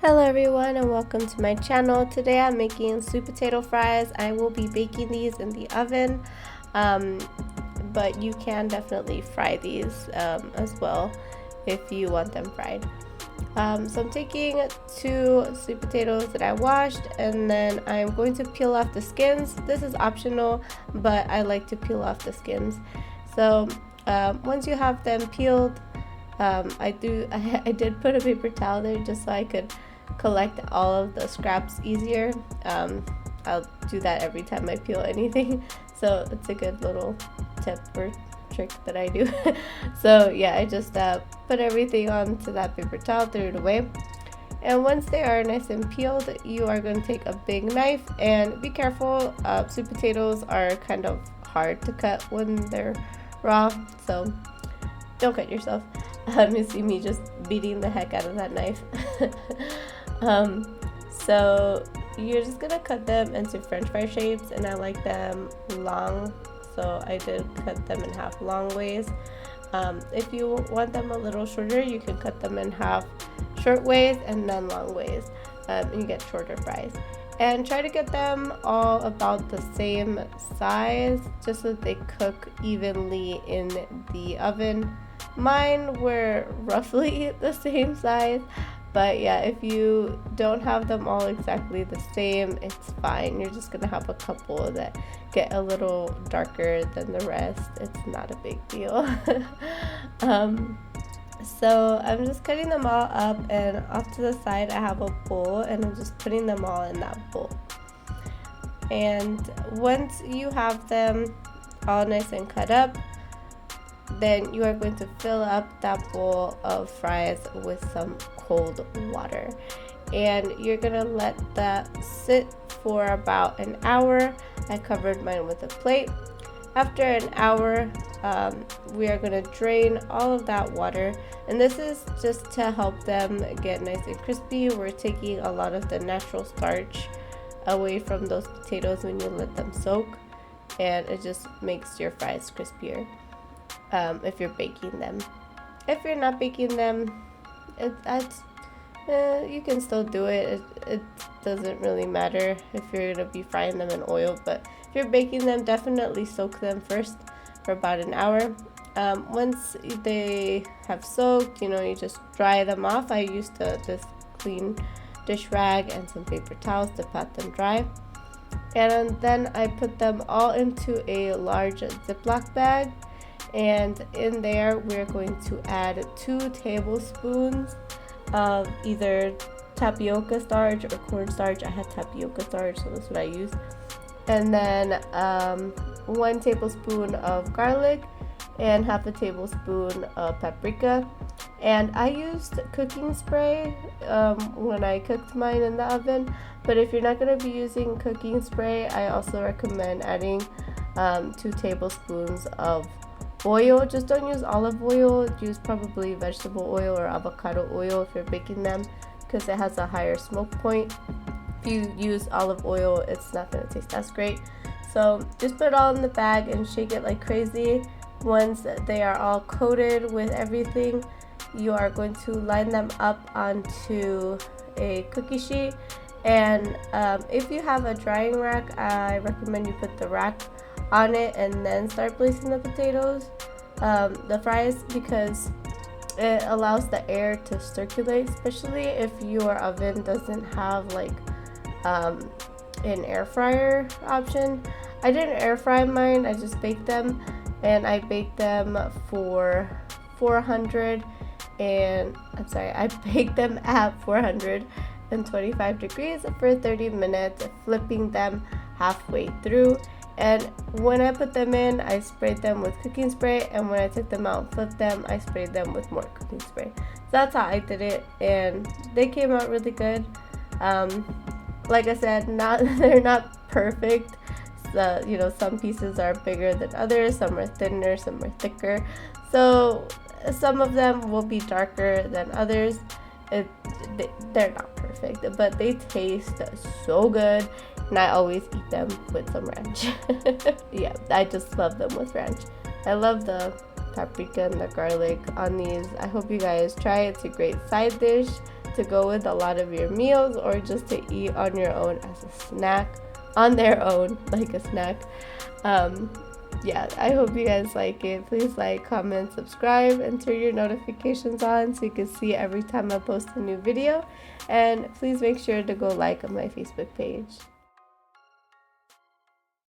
Hello everyone and welcome to my channel. Today I'm making sweet potato fries. I will be baking these in the oven, but you can definitely fry these as well if you want them fried. So I'm taking 2 sweet potatoes that I washed, and then I'm going to peel off the skins. This is optional, but I like to peel off the skins. So once you have them peeled, I did put a paper towel there just so I could collect all of the scraps easier. I'll do that every time I peel anything, so it's a good little tip or trick that I do. So yeah, I just put everything onto that paper towel, threw it away, and once they are nice and peeled, you are going to take a big knife and be careful. Sweet potatoes are kind of hard to cut when they're raw, so don't cut yourself. You see me just beating the heck out of that knife. So you're just gonna cut them into french fry shapes, and I like them long, so I did cut them in half long ways. If you want them a little shorter, you can cut them in half short ways and then long ways, and you get shorter fries. And try to get them all about the same size, just so that they cook evenly in the oven. Mine were roughly the same size, but yeah, if you don't have them all exactly the same, it's fine. You're just gonna have a couple that get a little darker than the rest. It's not a big deal. So I'm just cutting them all up, and off to the side I have a bowl, and I'm just putting them all in that bowl. And once you have them all nice and cut up, then you are going to fill up that bowl of fries with some cold water, and you're gonna let that sit for about an hour. I covered mine with a plate. After an hour, we are gonna drain all of that water, and this is just to help them get nice and crispy. We're taking a lot of the natural starch away from those potatoes when you let them soak, and it just makes your fries crispier. If you're baking them. If you're not baking them, you can still do it. It doesn't really matter if you're going to be frying them in oil, but if you're baking them, definitely soak them first for about an hour. Once they have soaked, you just dry them off. I used this clean dish rag and some paper towels to pat them dry. And then I put them all into a large Ziploc bag. And in there, we're going to add 2 tablespoons of either tapioca starch or corn starch. I had tapioca starch, so that's what I used. And then 1 tablespoon of garlic and half a tablespoon of paprika. And I used cooking spray when I cooked mine in the oven. But if you're not going to be using cooking spray, I also recommend adding 2 tablespoons of oil. Just don't use olive oil. Use probably vegetable oil or avocado oil if you're baking them, because it has a higher smoke point. If you use olive oil, it's not going to taste as great. So just put it all in the bag and shake it like crazy. Once they are all coated with everything, you are going to line them up onto a cookie sheet. And if you have a drying rack, I recommend you put the rack on it and then start placing the potatoes, the fries, because it allows the air to circulate, especially if your oven doesn't have like an air fryer option. I didn't air fry mine, I just baked them, and I baked them for 400 and I baked them at 425 degrees for 30 minutes, flipping them halfway through. And when I put them in, I sprayed them with cooking spray, and when I took them out and flipped them, I sprayed them with more cooking spray. So that's how I did it, and they came out really good. Like I said, they're not perfect. So, some pieces are bigger than others, some are thinner, some are thicker. So some of them will be darker than others. They're not perfect, but they taste so good, and I always eat them with some ranch. Yeah, I just love them with ranch. I love the paprika and the garlic on these. I hope you guys try it. It's a great side dish to go with a lot of your meals or just to eat on your own as a snack, on their own, like a snack. Yeah, I hope you guys like it. Please like, comment, subscribe, and turn your notifications on so you can see every time I post a new video. And please make sure to go like on my Facebook page.